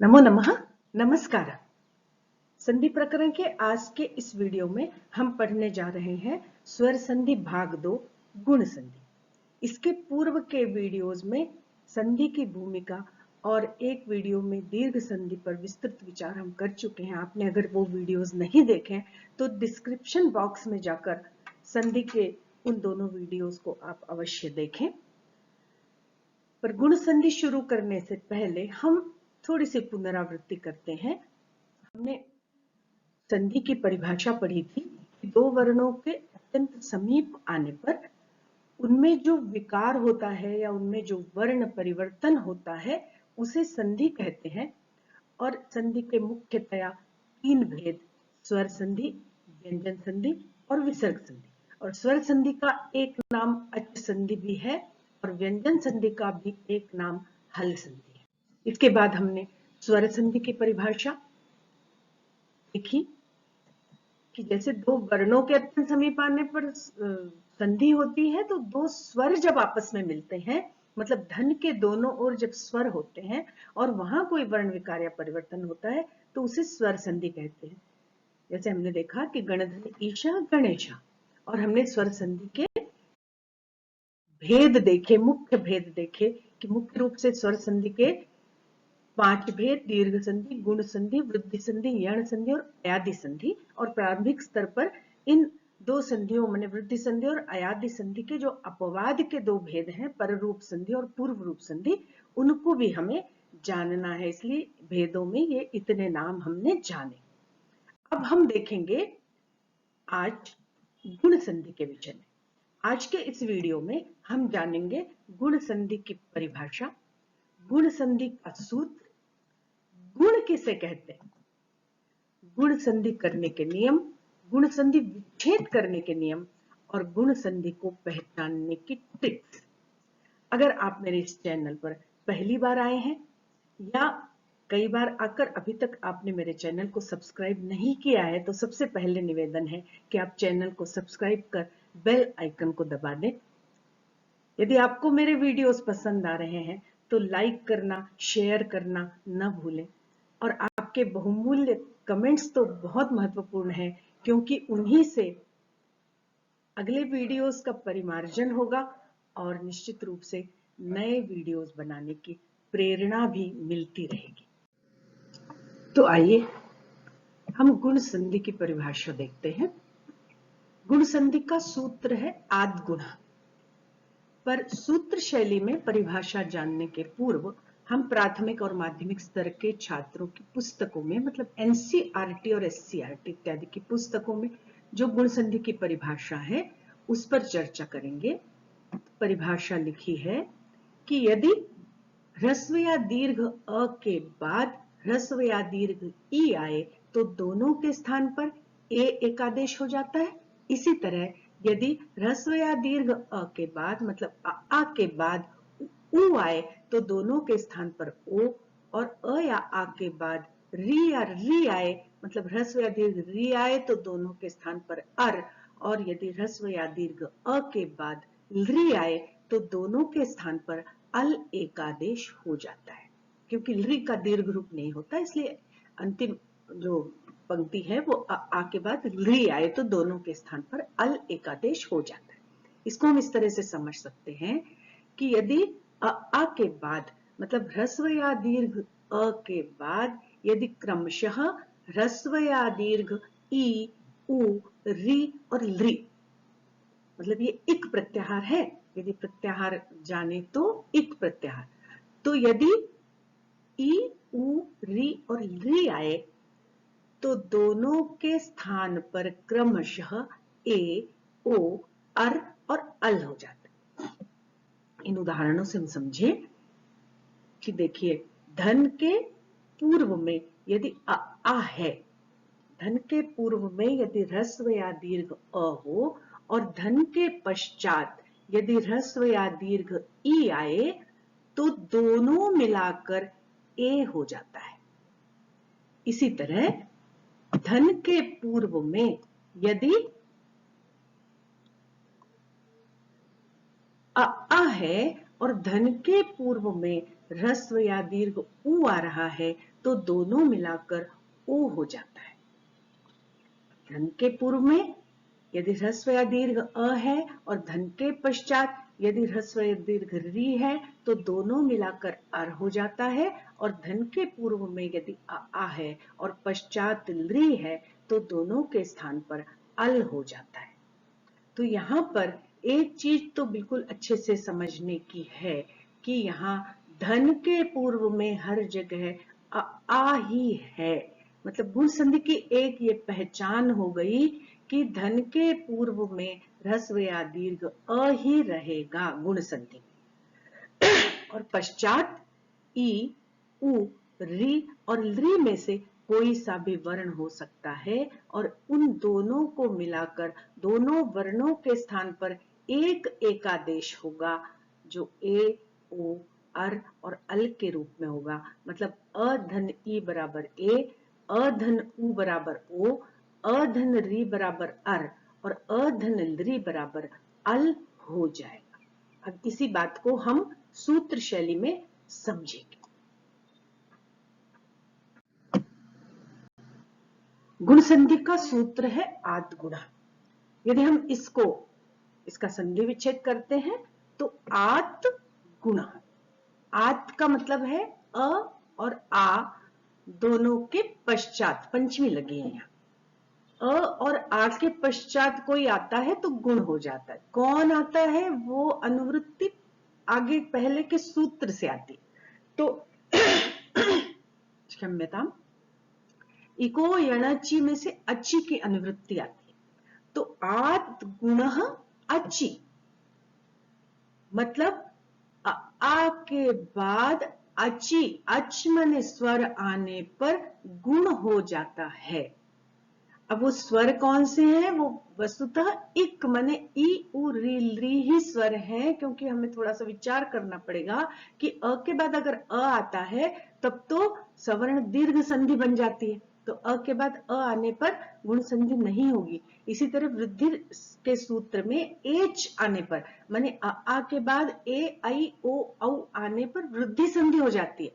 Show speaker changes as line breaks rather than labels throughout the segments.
नमो नमः। नमस्कार। संधि प्रकरण के आज के इस वीडियो में हम पढ़ने जा रहे हैं स्वर संधि भाग 2 गुण संधि। इसके पूर्व के वीडियोस में संधि की भूमिका और एक वीडियो में दीर्घ संधि पर विस्तृत विचार हम कर चुके हैं। आपने अगर वो वीडियोस नहीं देखे तो डिस्क्रिप्शन बॉक्स में जाकर संधि के उन दोनों वीडियोस को आप अवश्य देखें। पर गुण संधि शुरू करने से पहले हम थोड़ी सी पुनरावृत्ति करते हैं। हमने संधि की परिभाषा पढ़ी थी कि दो वर्णों के अत्यंत समीप आने पर उनमें जो विकार होता है या उनमें जो वर्ण परिवर्तन होता है उसे संधि कहते हैं। और संधि के मुख्यतया तीन भेद, स्वर संधि, व्यंजन संधि और विसर्ग संधि। और स्वर संधि का एक नाम अच संधि भी है और व्यंजन संधि का भी एक नाम हल संधि है। इसके बाद हमने स्वर संधि की परिभाषा देखी कि जैसे दो वर्णों के अत्यंत समीप आने पर संधि होती है तो दो स्वर जब आपस में मिलते हैं, मतलब धन के दोनों ओर जब स्वर होते हैं और वहां कोई वर्ण विकार या परिवर्तन होता है तो उसे स्वर संधि कहते हैं। जैसे हमने देखा कि गणधन ईशा गणेशा, और हमने स्वर संधि के भेद देखे, मुख्य भेद देखे कि मुख्य रूप से स्वर संधि के 5 भेद: दीर्घ संधि, गुण संधि, वृद्धि संधि, यण संधि और अयादि संधि। और प्रारंभिक स्तर पर इन दो संधियों में वृद्धि संधि और अयादि संधि के जो अपवाद के दो भेद हैं, पर रूप संधि और पूर्व रूप संधि, उनको भी हमें जानना है। इसलिए भेदों में ये इतने नाम हमने जाने। अब हम देखेंगे आज गुण संधि के विषय में। आज के इस वीडियो में हम जानेंगे गुण संधि की परिभाषा, गुण संधि का सूत्र, गुण किसे कहते हैं, गुण संधि करने के नियम, गुण संधि विच्छेद करने के नियम और गुण संधि को पहचानने की ट्रिक्स। अगर आप मेरे इस चैनल पर पहली बार आए हैं या कई बार आकर अभी तक आपने मेरे चैनल को सब्सक्राइब नहीं किया है तो सबसे पहले निवेदन है कि आप चैनल को सब्सक्राइब कर बेल आइकन को दबा दें। यदि आपको मेरे वीडियोस पसंद आ रहे हैं तो लाइक करना, शेयर करना न भूलें। और आपके बहुमूल्य कमेंट्स तो बहुत महत्वपूर्ण है, क्योंकि उन्हीं से अगले वीडियोस का परिमार्जन होगा और निश्चित रूप से नए वीडियोस बनाने की प्रेरणा भी मिलती रहेगी। तो आइए हम गुण संधि की परिभाषा देखते हैं। गुण संधि का सूत्र है आद गुण। पर सूत्र शैली में परिभाषा जानने के पूर्व हम प्राथमिक और माध्यमिक स्तर के छात्रों की पुस्तकों में, मतलब एनसीईआरटी और एससीईआरटी इत्यादि की पुस्तकों में जो गुण संधि की परिभाषा है उस पर चर्चा करेंगे। परिभाषा लिखी है कि यदि ह्रस्व या दीर्घ अ के बाद ह्रस्व या दीर्घ ई आए तो दोनों के स्थान पर ए एकादेश हो जाता है। इसी तरह यदि ह्रस्व या दीर्घ अ के बाद, मतलब आ के बाद उ आए तो दोनों के स्थान पर ओ, और अ या आ के बाद री या री आए, मतलब ह्रस्व या दीर्घ री आए तो दोनों के स्थान पर अर, और यदि ह्रस्व या दीर्घ अ के बाद री आए तो दोनों के स्थान पर अल एकादेश हो जाता है। क्योंकि री का दीर्घ रूप नहीं होता, इसलिए अंतिम जो पंक्ति है वो आ के बाद री आए तो दोनों के स्थान पर अल एकादेश हो जाता है। इसको हम इस तरह से समझ सकते हैं कि यदि आ के बाद, मतलब ह्रस्व या दीर्घ अ के बाद यदि क्रमशः ह्रस्व या दीर्घ ई, उ, री और ली, मतलब ये इक प्रत्याहार है, यदि प्रत्याहार जाने तो इक प्रत्याहार, तो यदि ई, उ, री और ली आए तो दोनों के स्थान पर क्रमशः ए, ओ, अर और अल हो जाता है। इन उदाहरणों से हम समझे कि देखिए, धन के पूर्व में यदि आ है, धन के पूर्व में यदि ह्रस्व या दीर्घ अ हो और धन के पश्चात यदि ह्रस्व या दीर्घ ई आए तो दोनों मिलाकर ए हो जाता है। इसी तरह धन के पूर्व में यदि आ है और धन के पूर्व में ह्रस्व या दीर्घ ऊ आ रहा है तो दोनों मिलाकर ओ हो जाता है। धन के पूर्व में यदि ह्रस्व या दीर्घ अ है और धन के पश्चात यदि ह्रस्व या दीर्घ री है तो दोनों मिलाकर अर हो जाता है, और धन के पूर्व में यदि आ है और पश्चात ली है तो दोनों के स्थान पर अल हो जाता है। तो यहाँ पर एक चीज तो बिल्कुल अच्छे से समझने की है कि यहाँ धन के पूर्व में हर जगह आ ही है। मतलब गुण संधि की एक ये पहचान हो गई कि धन के पूर्व में ह्रस्व या दीर्घ अ ही रहेगा गुण संधि, और पश्चात ई, उ, री और ली में से कोई सा भी वर्ण हो सकता है, और उन दोनों को मिलाकर दोनों वर्णों के स्थान पर एक एकादेश होगा जो ए, ओ, अर और अल के रूप में होगा। मतलब अधन ई बराबर ए, अधन उ बराबर ओ, अधन री बराबर अर और अधन ली बराबर अल हो जाएगा। अब इसी बात को हम सूत्र शैली में समझेंगे। गुण संधि का सूत्र है आद गुणा। यदि हम इसका संधि विच्छेद करते हैं तो आत गुणा। आत का मतलब है अ और आ दोनों के पश्चात, पंचमी लगी है यहाँ। अ और आ के पश्चात कोई आता है तो गुण हो जाता है। कौन आता है? वो अनुवृत्ति आगे पहले के सूत्र से आती है। तो क्षम्यताम, इको यणची में से अच्छी की अनुवृत्ति आती है। तो आत गुणः अच्छी, मतलब आ के बाद अची, अच मने स्वर आने पर गुण हो जाता है। अब वो स्वर कौन से हैं? वो वस्तुतः इक मने ई उ री ली ही स्वर है, क्योंकि हमें थोड़ा सा विचार करना पड़ेगा कि अ के बाद अगर अ आता है तब तो सवर्ण दीर्घ संधि बन जाती है, तो अ के बाद अ आने पर गुण संधि नहीं होगी। इसी तरह वृद्धि के सूत्र में एच आने पर माने आ के बाद ए आई ओ औ आने पर वृद्धि संधि हो जाती है।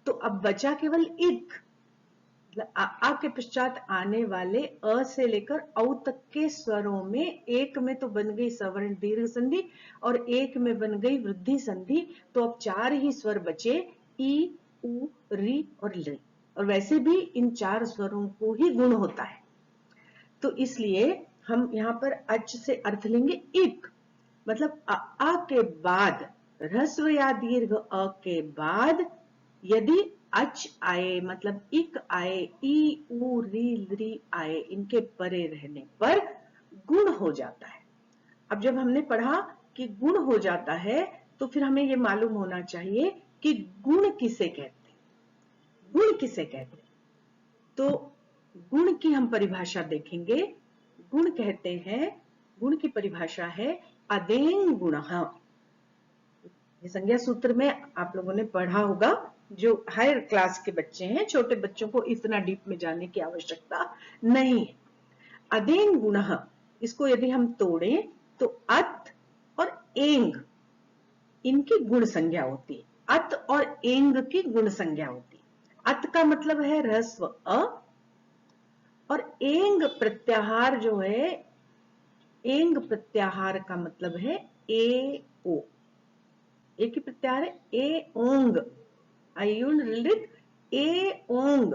तो अब बचा केवल इक, आ के पश्चात आने वाले अ से लेकर औ तक के स्वरों में एक में तो बन गई सवर्ण दीर्घ संधि और एक में बन गई वृद्धि संधि। तो अब चार ही स्वर बचे, ई, उ, री और ली, और वैसे भी इन चार स्वरों को ही गुण होता है। तो इसलिए हम यहाँ पर अच से अर्थ लेंगे इक, मतलब आ के बाद ह्रस्व या दीर्घ अ के बाद यदि अच आए, मतलब इक आए, ई उ री आए, इनके परे रहने पर गुण हो जाता है। अब जब हमने पढ़ा कि गुण हो जाता है तो फिर हमें ये मालूम होना चाहिए कि गुण किसे कहते हैं, गुण किसे कहते हैं। तो गुण की हम परिभाषा देखेंगे। गुण कहते हैं, गुण की परिभाषा है अदेंग गुणः। ये संज्ञा सूत्र में आप लोगों ने पढ़ा होगा, जो हायर क्लास के बच्चे हैं, छोटे बच्चों को इतना डीप में जाने की आवश्यकता नहीं है। अदेंग गुणः, इसको यदि हम तोड़ें तो अत और एंग इनकी गुण संज्ञा होती है। अत और एंग की गुण संज्ञा होती है। अत का मतलब है ह्रस्व अ, और एंग प्रत्याहार जो है, एंग प्रत्याहार का मतलब है ए ओ। एक ही प्रत्याहार है ए ओंग, आयुन रिलित ए ओंग,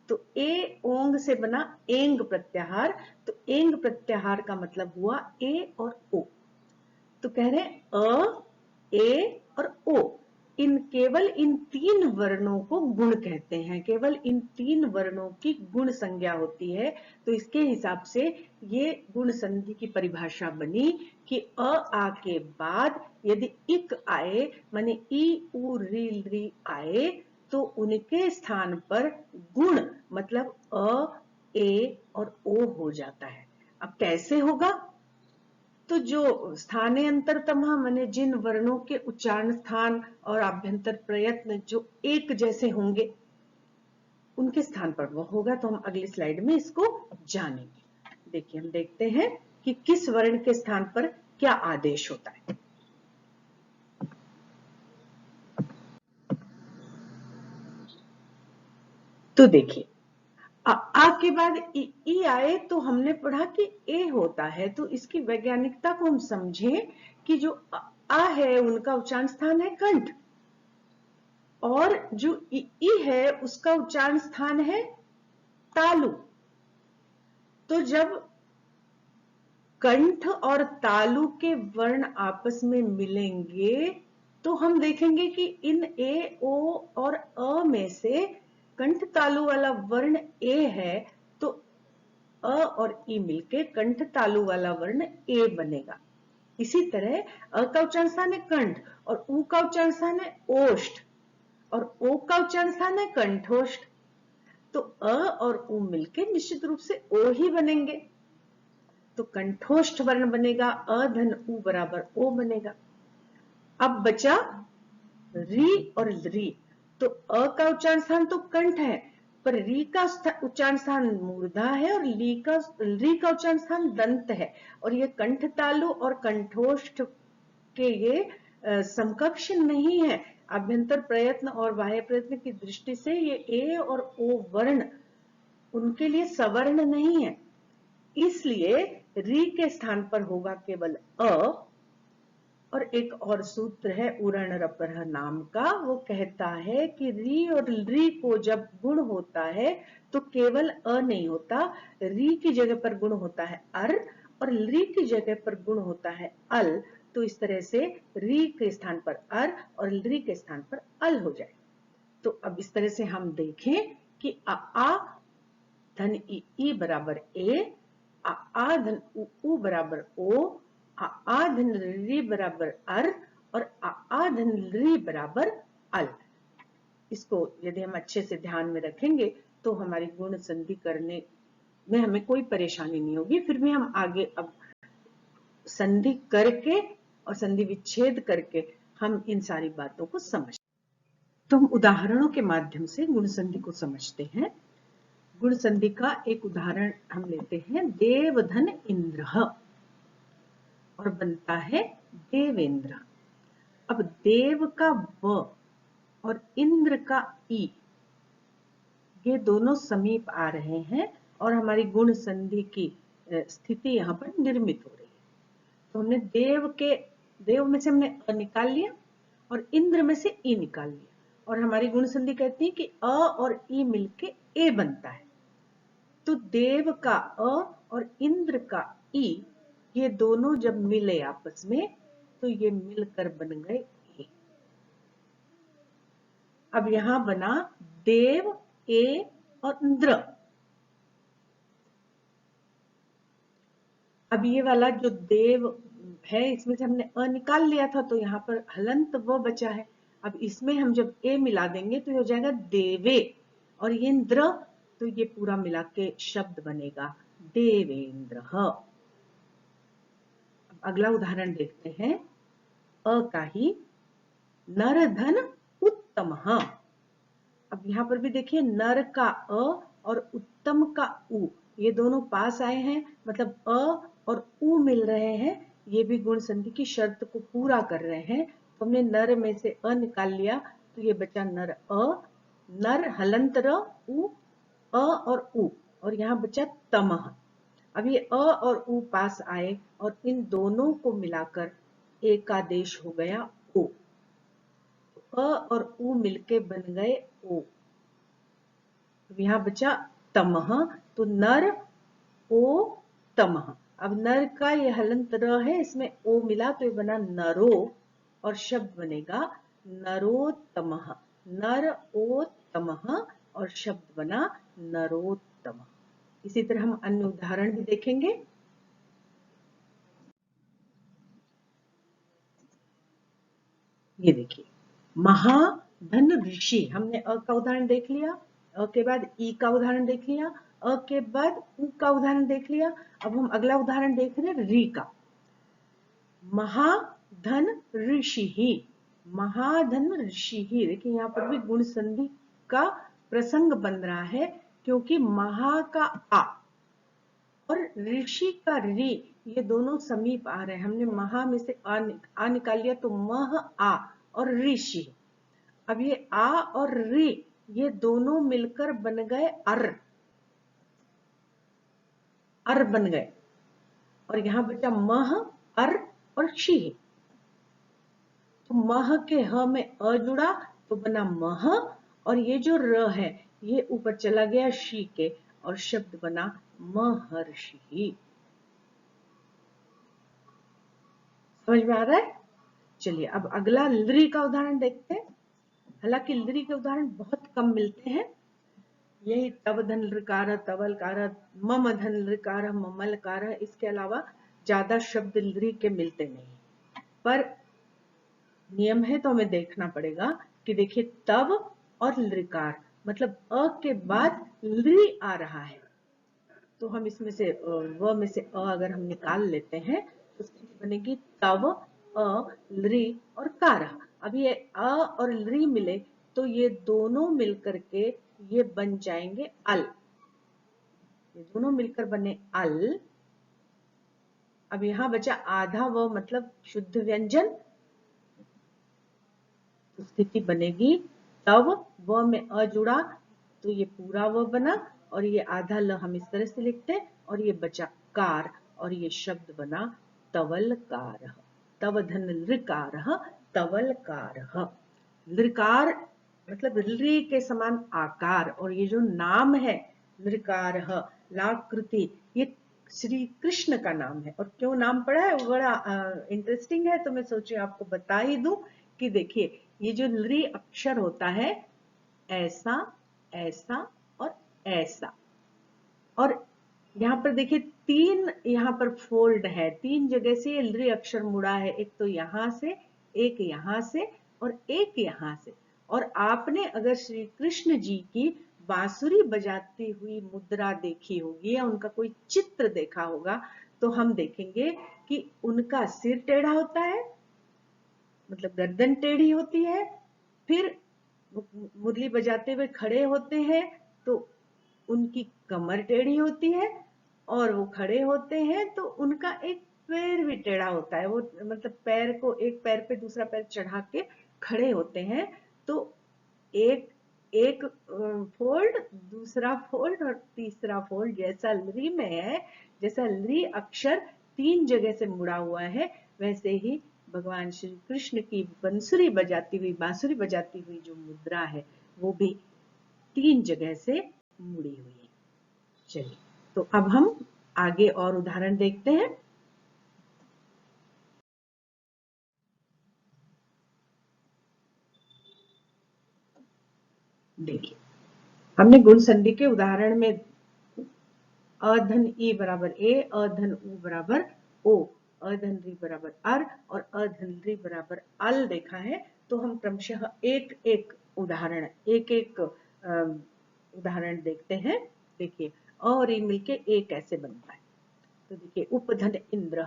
तो ए ओंग से बना एंग प्रत्याहार। तो एंग प्रत्याहार का मतलब हुआ ए और ओ। तो कह रहे अ, ए और ओ, केवल इन तीन वर्णों को गुण कहते हैं, केवल इन तीन वर्णों की गुण संज्ञा होती है। तो इसके हिसाब से ये गुण संधि की परिभाषा बनी कि अ आ के बाद यदि इक आए माने ई उ री आए तो उनके स्थान पर गुण मतलब अ, ए और ओ हो जाता है। अब कैसे होगा? तो जो स्थानांतरतम माने जिन वर्णों के उच्चारण स्थान और आभ्यंतर प्रयत्न जो एक जैसे होंगे उनके स्थान पर वो होगा। तो हम अगली स्लाइड में इसको जानेंगे। देखिए, हम देखते हैं कि किस वर्ण के स्थान पर क्या आदेश होता है। तो देखिए आ के बाद ई आए तो हमने पढ़ा कि ए होता है, तो इसकी वैज्ञानिकता को हम समझें कि जो आ है उनका उच्चारण स्थान है कंठ, और जो ई है उसका उच्चारण स्थान है तालु। तो जब कंठ और तालु के वर्ण आपस में मिलेंगे तो हम देखेंगे कि इन ए, ओ और अ में से कंठ तालु वाला वर्ण ए है, तो अ और ई मिलके कंठ तालु वाला वर्ण ए बनेगा। इसी तरह अ का उच्चारण स्थान है कंठ और उ का उच्चारण स्थान है ओष्ठ और ओ का उच्चारण स्थान है कंठोष्ठ, तो अ और उ मिलके निश्चित रूप से ओ ही बनेंगे। तो कंठोष्ठ वर्ण बनेगा, अ धन उ बराबर ओ बनेगा। अब बचा री और री, तो अ का उच्चारण स्थान तो कंठ है, पर री का उच्चारण स्थान मूर्धा है और री का उच्चारण स्थान दंत है, और ये कंठ तालु और कंठोष्ठ के ये समकक्ष नहीं है। अभ्यंतर प्रयत्न और बाह्य प्रयत्न की दृष्टि से ये ए और ओ वर्ण उनके लिए सवर्ण नहीं है, इसलिए री के स्थान पर होगा केवल अ। और एक और सूत्र है उरण रपर नाम का, वो कहता है कि री और री को जब गुण होता है तो केवल अ नहीं होता, री की जगह पर गुण होता है अर और री की जगह पर गुण होता है अल। तो इस तरह से री के स्थान पर अर और री के स्थान पर अल हो जाए। तो अब इस तरह से हम देखें कि आ धन ई बराबर ए, आ धन उ बराबर ओ, आ धन री बराबर अर और आ धन री बराबर अल। इसको यदि हम अच्छे से ध्यान में रखेंगे तो हमारी गुण संधि करने में हमें कोई परेशानी नहीं होगी। फिर भी हम आगे अब संधि करके और संधि विच्छेद करके हम इन सारी बातों को समझ, तो हम उदाहरणों के माध्यम से गुण संधि को समझते हैं। गुण संधि का एक उदाहरण हम लेते हैं, देवधन इंद्र और बनता है देवेंद्र। अब देव का व और इंद्र का ई, ये दोनों समीप आ रहे हैं और हमारी गुण संधि की स्थिति यहाँ पर निर्मित हो रही है। तो हमने देव में से हमने अ निकाल लिया और इंद्र में से ई निकाल लिया, और हमारी गुण संधि कहती है कि अ और ई मिलके ए बनता है। तो देव का अ और इंद्र का ई, ये दोनों जब मिले आपस में तो ये मिलकर बन गए ए। अब यहां बना देव ए और इंद्र। अब ये वाला जो देव है इसमें से हमने अ निकाल लिया था, तो यहाँ पर हलंत व बचा है। अब इसमें हम जब ए मिला देंगे तो हो जाएगा देवे, और ये इंद्र, तो ये पूरा मिला के शब्द बनेगा देवेंद्र। अगला उदाहरण देखते हैं, अ का ही नर धन उत्तम। अब यहां पर भी देखिए नर का अ और उत्तम का उ, ये दोनों पास आए हैं, मतलब अ और उ मिल रहे हैं, ये भी गुण संधि की शर्त को पूरा कर रहे हैं। तो हमने नर में से अ निकाल लिया तो ये बचा नर अ, नर हलंत र उ, अ और उ, और यहाँ बचा तमह। अब ये अ और उ पास आए और इन दोनों को मिलाकर एक आदेश हो गया ओ। अ और उ मिलके बन गए ओ। यहां बचा तमह, तो नर ओ तमह। अब नर का ये हलंत र है, इसमें ओ मिला तो ये बना नरो, और शब्द बनेगा नरोत्तमः। नर ओ तमह और शब्द बना नरोत्तम। इसी तरह हम अन्य उदाहरण भी देखेंगे। ये देखिए, महाधन ऋषि, हमने अ का उदाहरण देख लिया, अ के बाद ई का उदाहरण देख लिया, अ के बाद उ का उदाहरण देख लिया। अब हम अगला उदाहरण देख रहे हैं री का। महाधन ऋषि ही, महाधन ऋषि ही, देखिए यहाँ पर भी गुण संधि का प्रसंग बन रहा है, क्योंकि महा का आ और ऋषि का री, ये दोनों समीप आ रहे हैं। हमने महा में से आ निकाल लिया तो मह आ और ऋषि। अब ये आ और री, ये दोनों मिलकर बन गए अर, अर बन गए। और यहां बचा मह, अर और शी। तो मह के ह में अ जुड़ा तो बना मह, और ये जो र है ये ऊपर चला गया शी के, और शब्द बना महर्षि। समझ में आ रहा है? चलिए अब अगला लृ का उदाहरण देखते हैं। हालांकि लृ के उदाहरण बहुत कम मिलते हैं। यही तव धन लृकार, तवलकार, मम धन लृकार, ममलकार, इसके अलावा ज्यादा शब्द लृ के मिलते नहीं। पर नियम है तो हमें देखना पड़ेगा कि देखिए तव और लृकार मतलब अ के बाद लृ आ रहा है, तो हम इसमें से व में से अ अगर हम निकाल लेते हैं तो स्थिति बनेगी तव, अ, लृ और कार। अब ये अ और लृ मिले तो ये दोनों मिलकर के ये बन जाएंगे अल। ये दोनों मिलकर बने अल। अब यहां बचा आधा व मतलब शुद्ध व्यंजन, तो स्थिति बनेगी तव, व में अ जुड़ा तो ये पूरा व बना, और ये आधा ल हम इस तरह से लिखते हैं, और ये बचा कार, और ये शब्द बना तवलकार। तव धन लृकार तवलकार। लृकार मतलब लृ के समान आकार, और ये जो नाम है लृकार लाकृति, ये श्री कृष्ण का नाम है। और क्यों नाम पड़ा है वो बड़ा इंटरेस्टिंग है, तो मैं सोची आपको बता ही दूं कि देखिए ये जो लृ अक्षर होता है ऐसा, ऐसा और ऐसा, और यहाँ पर देखिए तीन यहाँ पर फोल्ड है, तीन जगह से ये लृ अक्षर मुड़ा है, एक तो यहां से, एक यहां से और एक यहां से। और आपने अगर श्री कृष्ण जी की बांसुरी बजाती हुई मुद्रा देखी होगी या उनका कोई चित्र देखा होगा, तो हम देखेंगे कि उनका सिर टेढ़ा होता है, मतलब गर्दन टेढ़ी होती है, फिर मुरली बजाते हुए खड़े होते हैं तो उनकी कमर टेढ़ी होती है, और वो खड़े होते हैं तो उनका एक पैर भी टेढ़ा होता है। वो मतलब पैर को एक पैर पे दूसरा पैर चढ़ा के खड़े होते हैं, तो एक एक फोल्ड, दूसरा फोल्ड और तीसरा फोल्ड जैसा लृ में है, जैसा लृ अक्षर तीन जगह से मुड़ा हुआ है, वैसे ही भगवान श्री कृष्ण की बांसुरी बजाती हुई जो मुद्रा है वो भी तीन जगह से मुड़ी हुई है। चलिए तो अब हम आगे और उदाहरण देखते हैं। देखिए हमने गुण संधि के उदाहरण में अधन ई बराबर ए, अधन उ बराबर ओ, अधन री बराबर अर और अधन री बराबर अल देखा है। तो हम क्रमशः एक एक उदाहरण देखते हैं। देखिए अ और ई मिलके ए कैसे बनता है। तो देखिए उपधन इंद्र,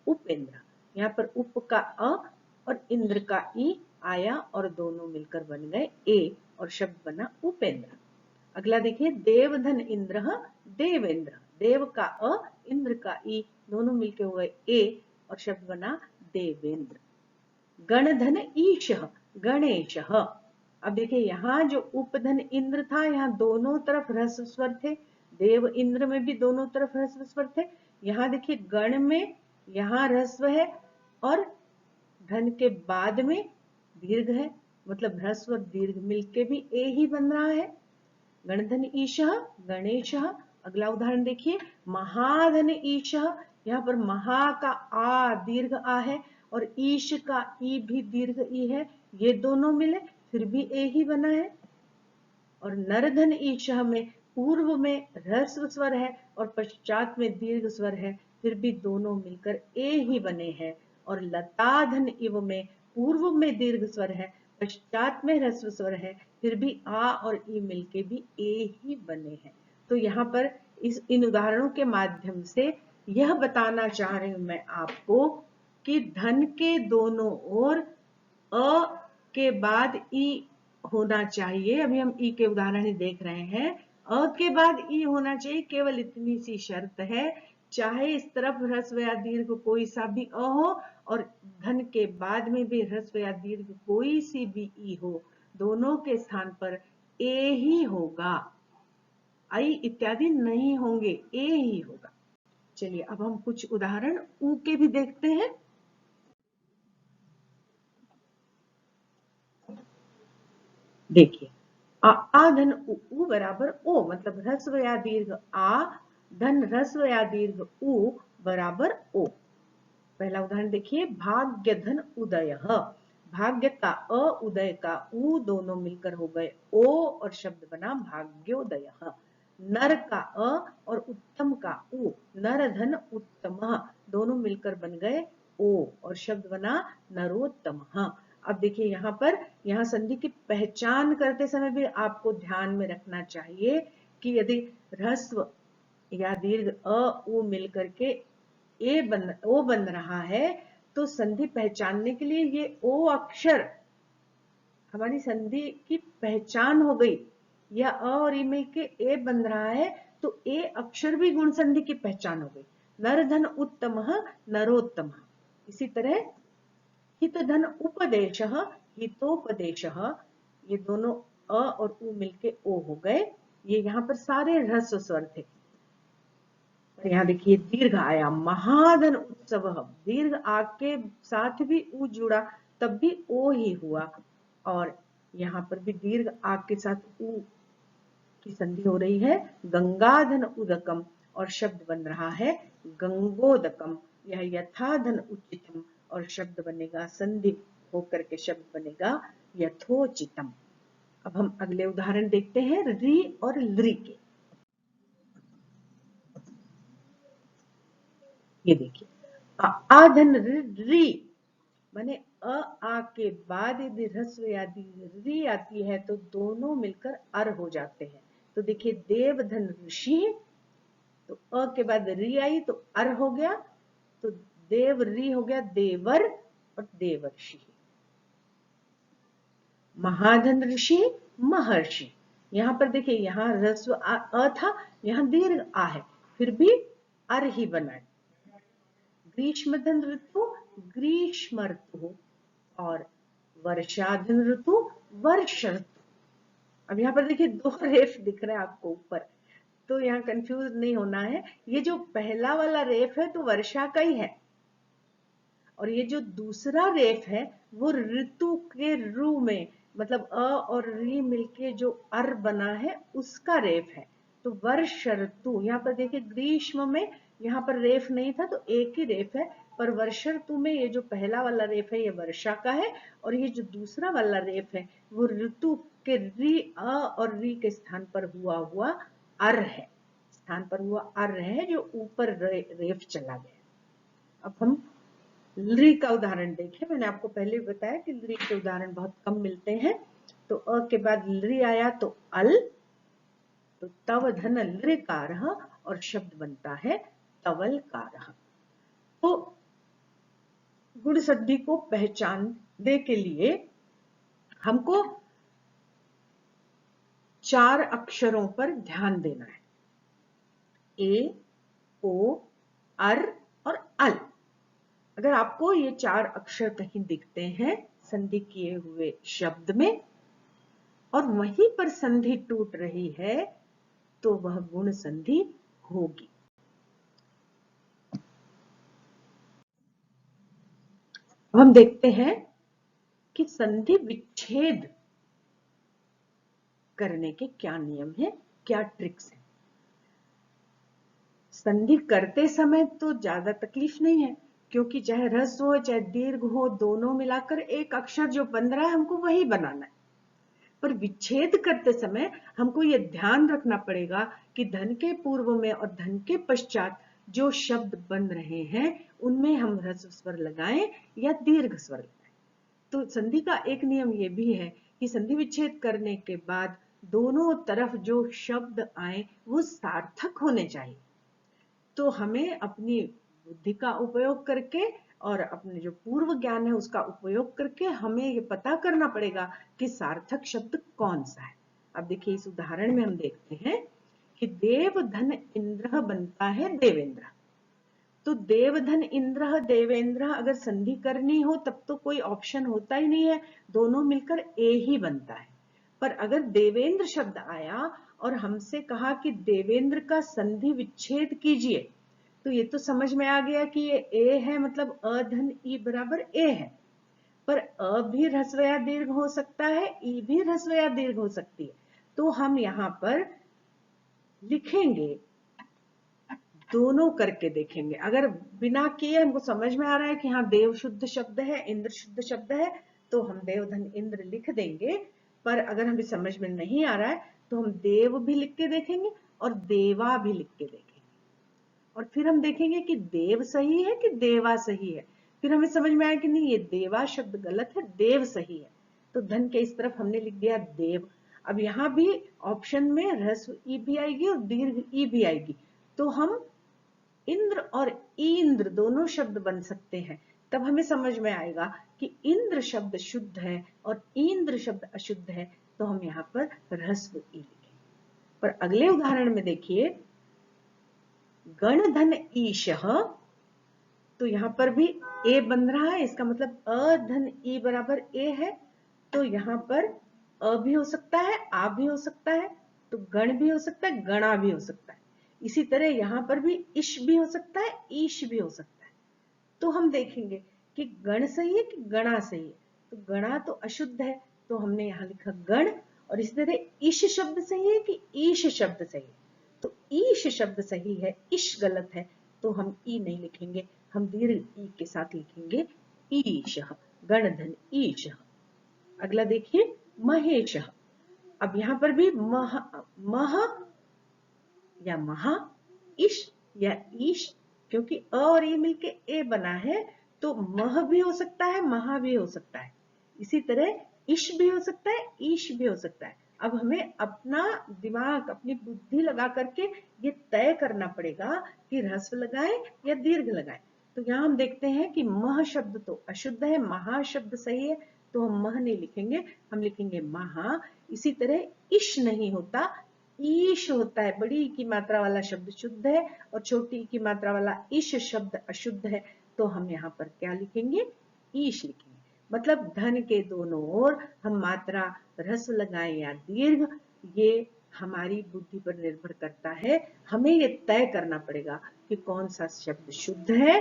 उपेंद्र, यहाँ पर उप का अ और इंद्र का ई आया और दोनों मिलकर बन गए ए, और शब्द बना उपेंद्र। अगला देखिए देवधन इंद्र, देवेंद्र, देव का अ, इंद्र का ई, दोनों मिलके हुए ए, और शब्द बना देवेंद्र। गणधन ईश, गणेश। अब देखिए यहाँ जो उपधन इंद्र था, यहाँ दोनों तरफ ह्रस्व स्वर थे, देव इंद्र में भी दोनों तरफ ह्रस्व स्वर थे। यहाँ देखिए गण में यहाँ ह्रस्व है, और धन के बाद में दीर्घ है, मतलब ह्रस्व और दीर्घ मिलके भी ए ही बन रहा है। गणधन ईशः, गणेशः। अगला उदाहरण देखिए महाधन ईशः, यहाँ पर महा का आ दीर्घ आ है और ईश का ई भी दीर्घ ई है, ये दोनों मिले फिर भी ए ही बना है। और नरधन ईशः में पूर्व में ह्रस्व स्वर है और पश्चात में दीर्घ स्वर है, फिर भी दोनों मिलकर ए ही बने हैं। और लताधन इव में पूर्व में दीर्घ स्वर है, पश्चात में ह्रस्व स्वर है, फिर भी आ और ई मिलके भी ए ही बने हैं। तो यहाँ पर इन उदाहरणों के माध्यम से यह बताना चाह रही हूं मैं आपको कि धन के दोनों ओर अ के बाद ई होना चाहिए। अभी हम ई के उदाहरण ही देख रहे हैं। अ के बाद ई होना चाहिए, केवल इतनी सी शर्त है, चाहे इस तरफ ह्रस्व या दीर्घ कोई सा भी अ हो और धन के बाद में भी ह्रस्व या दीर्घ कोई सी भी ई हो, दोनों के स्थान पर ए ही होगा, आई इत्यादि नहीं होंगे, ए ही होगा। चलिए अब हम कुछ उदाहरण ऊ के भी देखते हैं। देखिए आ धन उ बराबर ओ, मतलब ह्रस्व या दीर्घ आ धन ह्रस्व या दीर्घ उ बराबर ओ। पहला उदाहरण देखिए, भाग्य धन उदय, भाग्य का अ उदय का उ दोनों मिलकर हो गए ओ और शब्द बना भाग्योदय। नर का अ और उत्तम का उ, नर धन उत्तम दोनों मिलकर बन गए ओ और शब्द बना नरोत्तम। अब देखिए यहाँ पर, यहाँ संधि की पहचान करते समय भी आपको ध्यान में रखना चाहिए कि यदि ह्रस्व या दीर्घ अ उ मिलकर के ओ बन रहा है, तो संधि पहचानने के लिए ये ओ अक्षर हमारी संधि की पहचान हो गई। या अ और ई मिल के ए बन रहा है, तो ए अक्षर भी गुण संधि की पहचान हो गई। नर धन उत्तम नरोत्तम। इसी तरह हित धन उपदेश हितोपदेश, ये दोनों अ और उ मिलके ओ हो गए। ये यहाँ पर सारे ह्रस्व स्वर थे। यहाँ देखिए दीर्घ आया, महाधन उत्सव, दीर्घ आ के साथ भी उ जुड़ा तब भी ओ ही हुआ। और यहाँ पर भी दीर्घ आ के साथ उ की संधि हो रही है, गंगाधन उदकम और शब्द बन रहा है गंगोदकम। यह यथाधन उचितम और शब्द बनेगा, संधि होकर के शब्द बनेगा यथोचितम। अब हम अगले उदाहरण देखते हैं री और लृ के। ये देखिए आधन री, माने अ आ के बाद यदि ह्रस्व या री आती है तो दोनों मिलकर अर हो जाते हैं। तो देखिए देवधन ऋषि, तो अ के बाद री आई तो अर हो गया, तो देव री हो गया देवर और देवर्षि। महाधन ऋषि महर्षि, यहां पर देखिए यहाँ ह्रस्व अ था, यहाँ दीर्घ आ है, फिर भी अर ही बना है। ग्रीष्मधन ऋतु ग्रीष्म ऋतु और वर्षाधन ऋतु वर्ष ऋतु। अब यहाँ पर देखिए दो रेफ दिख रहे हैं आपको ऊपर, तो यहाँ कंफ्यूज नहीं होना है। ये जो पहला वाला रेफ है तो वर्षा का ही है, और ये जो दूसरा रेफ है वो ऋतु के रू में, मतलब अ और री मिलके जो अर बना है उसका रेफ है। तो वर्ष ऋतु, यहाँ पर देखिए ग्रीष्म में यहाँ पर रेफ नहीं था तो एक ही रेफ है, पर वर्ष ऋतु में ये जो पहला वाला रेफ है ये वर्षा का है, और ये जो दूसरा वाला रेफ है वो ऋतु के री अ और री के स्थान पर हुआ अर है, स्थान पर हुआ अर है जो ऊपर रेफ चला गया। अब हम लृ का उदाहरण देखें। मैंने आपको पहले भी बताया कि लृ के उदाहरण बहुत कम मिलते हैं। तो अ के बाद लृ आया तो अल, तो तव धन लृकारः और शब्द बनता है तवलकारः। तो गुण संधि को पहचानने के लिए हमको 4 अक्षरों पर ध्यान देना है, ए, ओ, अर और अल। अगर आपको ये 4 अक्षर कहीं दिखते हैं संधि किए हुए शब्द में और वहीं पर संधि टूट रही है तो वह गुण संधि होगी। अब हम देखते हैं कि संधि विच्छेद करने के क्या नियम है, क्या ट्रिक्स है। संधि करते समय तो ज्यादा तकलीफ नहीं है, क्योंकि चाहे ह्रस्व हो चाहे दीर्घ हो, दोनों मिलाकर एक अक्षर जो बन रहा है हमको वही बनाना है। पर विच्छेद करते समय हमको यह ध्यान रखना पड़ेगा कि धन के पूर्व में और धन के पश्चात जो शब्द बन रहे हैं उनमें हम ह्रस्व स्वर लगाएं या दीर्घ स्वर लगाएं। तो संधि का एक नियम यह भी है कि संधि विच्छेद करने के बाद दोनों तरफ जो शब्द आए वो सार्थक होने चाहिए। तो हमें अपनी बुद्धि का उपयोग करके और अपने जो पूर्व ज्ञान है उसका उपयोग करके हमें ये पता करना पड़ेगा कि सार्थक शब्द कौन सा है। अब देखिए इस उदाहरण में हम देखते हैं कि देवधन इंद्र बनता है देवेंद्र। तो देवधन इंद्र देवेंद्र अगर संधि करनी हो तब तो कोई ऑप्शन होता ही नहीं है, दोनों मिलकर ए ही बनता है। पर अगर देवेंद्र शब्द आया और हमसे कहा कि देवेंद्र का संधि विच्छेद कीजिए, तो ये तो समझ में आ गया कि ये ए है, मतलब अ धन ई बराबर ए है। पर अ भी ह्रस्व या दीर्घ हो सकता है, ई भी ह्रस्व या दीर्घ हो सकती है। तो हम यहां पर लिखेंगे, दोनों करके देखेंगे। अगर बिना किए हमको समझ में आ रहा है कि हाँ देव शुद्ध शब्द है, इंद्र शुद्ध शब्द है, तो हम देवधन इंद्र लिख देंगे। पर अगर हमें समझ में नहीं आ रहा है तो हम देव भी लिख के देखेंगे और देवा भी लिख के देखेंगे, और फिर हम देखेंगे कि देव सही है कि देवा सही है। फिर हमें समझ में आया कि नहीं, ये देवा शब्द गलत है, देव सही है। तो धन के इस तरफ हमने लिख दिया देव। अब यहां भी ऑप्शन में ह्रस्व ई भी आएगी और दीर्घ ई भी आएगी, तो हम इंद्र और इंद्र दोनों शब्द बन सकते हैं। तब हमें समझ में आएगा कि इंद्र शब्द शुद्ध है और इंद्र शब्द अशुद्ध है, तो हम यहाँ पर ह्रस्व ई लिखेंगे। पर अगले उदाहरण में देखिए, गणधन ईशः, तो यहां पर भी ए बन रहा है, इसका मतलब अ धन ई बराबर ए है। तो यहां पर अ भी हो सकता है, आ भी हो सकता है, तो गण भी हो सकता है, गणा भी हो सकता है। इसी तरह यहां पर भी इश भी हो सकता है, ईश भी हो सकता है। तो हम देखेंगे कि गण सही है कि गणा सही है। तो गणा तो अशुद्ध है, तो हमने यहां लिखा गण। और इसी तरह इश शब्द सही है कि ईश शब्द सही है। तो ईश शब्द सही है, इश गलत है, तो हम ई नहीं लिखेंगे, हम दीर्घ ई के साथ लिखेंगे ईशः, गणधन ईशः। अगला देखिए, महेशः। अब यहां पर भी मह, मह या महा, इश या ईश, क्योंकि अ और ई मिलके ए बना है, तो मह भी हो सकता है, महा भी हो सकता है। इसी तरह इश भी हो सकता है, ईश भी हो सकता है। अब हमें अपना दिमाग, अपनी बुद्धि लगा करके ये तय करना पड़ेगा कि ह्रस्व लगाएं या दीर्घ लगाएं। तो यहाँ हम देखते हैं कि मह शब्द तो अशुद्ध है, महा शब्द सही है, तो हम मह नहीं लिखेंगे, हम लिखेंगे महा। इसी तरह इश नहीं होता, ईश होता है। बड़ी ई की मात्रा वाला शब्द शुद्ध है और छोटी ई की मात्रा वाला इश शब्द अशुद्ध है, तो हम यहाँ पर क्या लिखेंगे, ईश लिखेंगे। मतलब धन के दोनों ओर हम मात्रा ह्रस्व लगाएं या दीर्घ, ये हमारी बुद्धि पर निर्भर करता है। हमें ये तय करना पड़ेगा कि कौन सा शब्द शुद्ध है,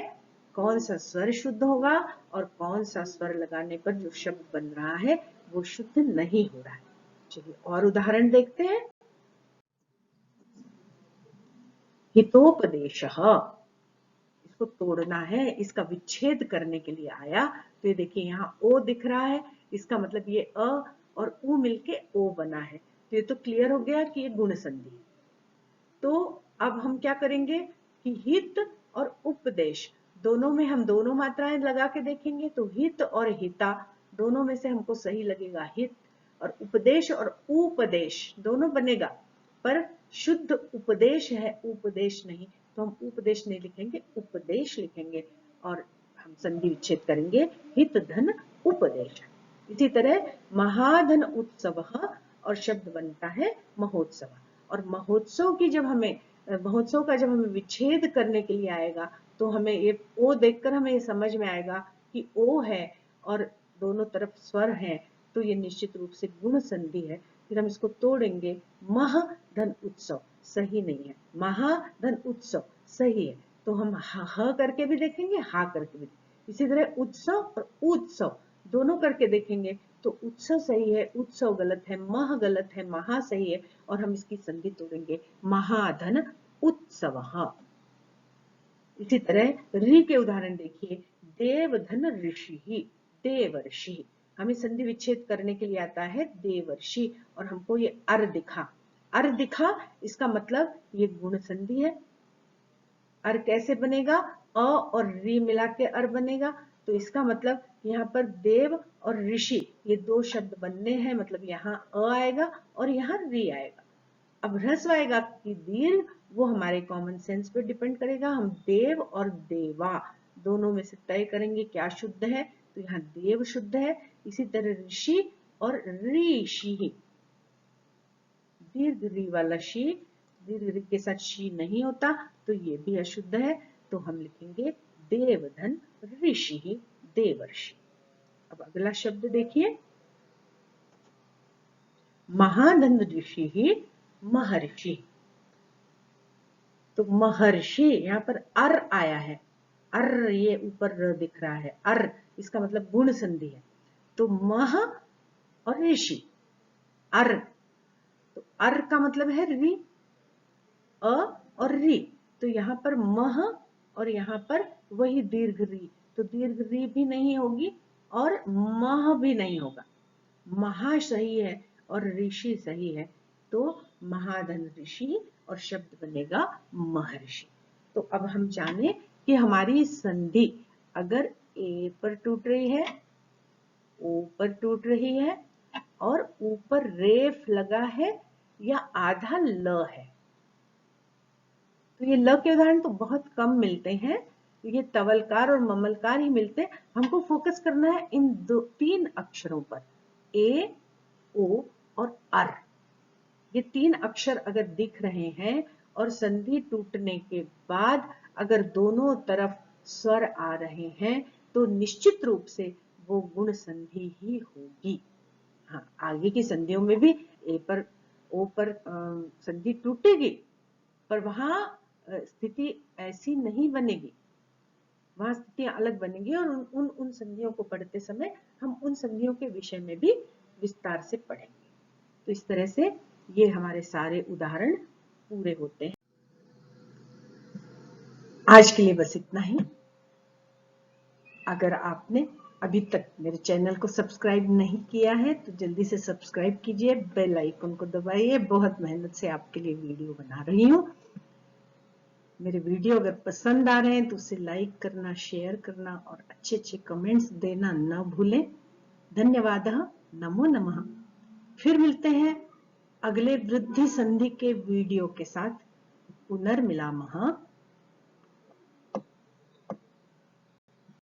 कौन सा स्वर शुद्ध होगा, और कौन सा स्वर लगाने पर जो शब्द बन रहा है वो शुद्ध नहीं हो रहा है। चलिए और उदाहरण देखते हैं। हितोपदेशः, इसको तोड़ना है, इसका विच्छेद करने के लिए आया। तो ये देखिए यहाँ ओ दिख रहा है, इसका मतलब ये अ और उ मिलके ओ बना है। तो ये तो क्लियर हो गया कि ये गुण संधि है। तो अब हम क्या करेंगे कि हित और उपदेश दोनों में हम दोनों मात्राएं लगा के देखेंगे। तो हित और हिता दोनों में से हमको सही लगेगा हित, और उपदेश और उपदेश दोनों बनेगा, पर शुद्ध उपदेश है, उपदेश नहीं। तो हम उपदेश नहीं लिखेंगे, उपदेश लिखेंगे, और हम संधि विच्छेद करेंगे, हित धन उपदेश। इसी तरह महाधन उत्सव, और शब्द बनता है महोत्सव। और महोत्सव की जब हमें महोत्सव का जब हमें विच्छेद करने के लिए आएगा, तो हमें ये ओ देखकर हमें ये समझ में आएगा कि ओ है और दोनों तरफ स्वर है, तो ये निश्चित रूप से गुण संधि है। फिर हम इसको तोड़ेंगे, मह धन उत्सव सही नहीं है, महा धन उत्सव सही है। तो हम ह करके भी देखेंगे, हा करके भी। इसी तरह उत्सव और उत्सव दोनों करके देखेंगे, तो उत्सव सही है, उत्सव गलत है, मह गलत है, महा सही है, और हम इसकी संधि तोड़ेंगे, महाधन उत्सव। इसी तरह ऋ के उदाहरण देखिए, देवधन ऋषि, देवर्षि। हमें संधि विच्छेद करने के लिए आता है देवर्षि, और हमको ये अर दिखा, अर दिखा, इसका मतलब ये गुण संधि है। अर कैसे बनेगा, अ और री मिला के अर बनेगा। तो इसका मतलब यहाँ पर देव और ऋषि ये दो शब्द बनने हैं, मतलब यहाँ अ आएगा और यहाँ री आएगा। अब ह्रस्व आएगा कि दीर्घ, वो हमारे कॉमन सेंस पे डिपेंड करेगा। हम देव और देवा दोनों में से तय करेंगे क्या शुद्ध है, तो यहाँ देव शुद्ध है। इसी तरह ऋषि और ऋषि, दीर्घ री वाला शी, दीर्घ री के साथ शी नहीं होता, तो ये भी अशुद्ध है। तो हम लिखेंगे देवधन ऋषि, देवर्षि। अब अगला शब्द देखिए, महाधन ऋषि ही महर्षि। तो महर्षि यहाँ पर अर आया है, अर ये ऊपर र दिख रहा है, अर इसका मतलब गुण संधि है। तो मह और ऋषि, अर, तो अर का मतलब है रि, अ और रि, तो यहाँ पर मह और यहाँ पर वही दीर्घ रि, तो दीर्घ रि भी नहीं होगी और मह भी नहीं होगा। महा सही है और ऋषि सही है, तो महाधन ऋषि और शब्द बनेगा महर्षि। तो अब हम जाने कि हमारी संधि अगर ए पर टूट रही है, ओ पर टूट रही है और ऊपर रेफ लगा है या आधा ल है। तो ये ल के उदाहरण तो बहुत कम मिलते हैं, ये तवलकार और ममलकार ही मिलते हैं। हमको फोकस करना है इन तीन अक्षरों पर, ए, ओ और अर। ये तीन अक्षर अगर दिख रहे हैं और संधि टूटने के बाद अगर दोनों तरफ स्वर आ रहे हैं तो निश्चित रूप से वो गुण संधि ही होगी। हाँ, आगे की संधियों में भी ए पर ओ पर संधि टूटेगी, पर वहां स्थिति ऐसी नहीं बनेगी, वहां स्थितियां अलग बनेगी और उन संधियों को पढ़ते समय हम उन संधियों के विषय में भी विस्तार से पढ़ेंगे। तो इस तरह से ये हमारे सारे उदाहरण पूरे होते हैं। आज के लिए बस इतना ही। अगर आपने अभी तक मेरे चैनल को सब्सक्राइब नहीं किया है तो जल्दी से सब्सक्राइब कीजिए, बेल आइकन को दबाइए। बहुत मेहनत से आपके लिए वीडियो बना रही हूँ। मेरे वीडियो अगर पसंद आ रहे हैं तो उसे लाइक करना, शेयर करना और अच्छे अच्छे कमेंट्स देना न भूलें। धन्यवाद। नमो नमः। फिर मिलते हैं अगले वृद्धि संधि के वीडियो के साथ। पुनर्मिलामः।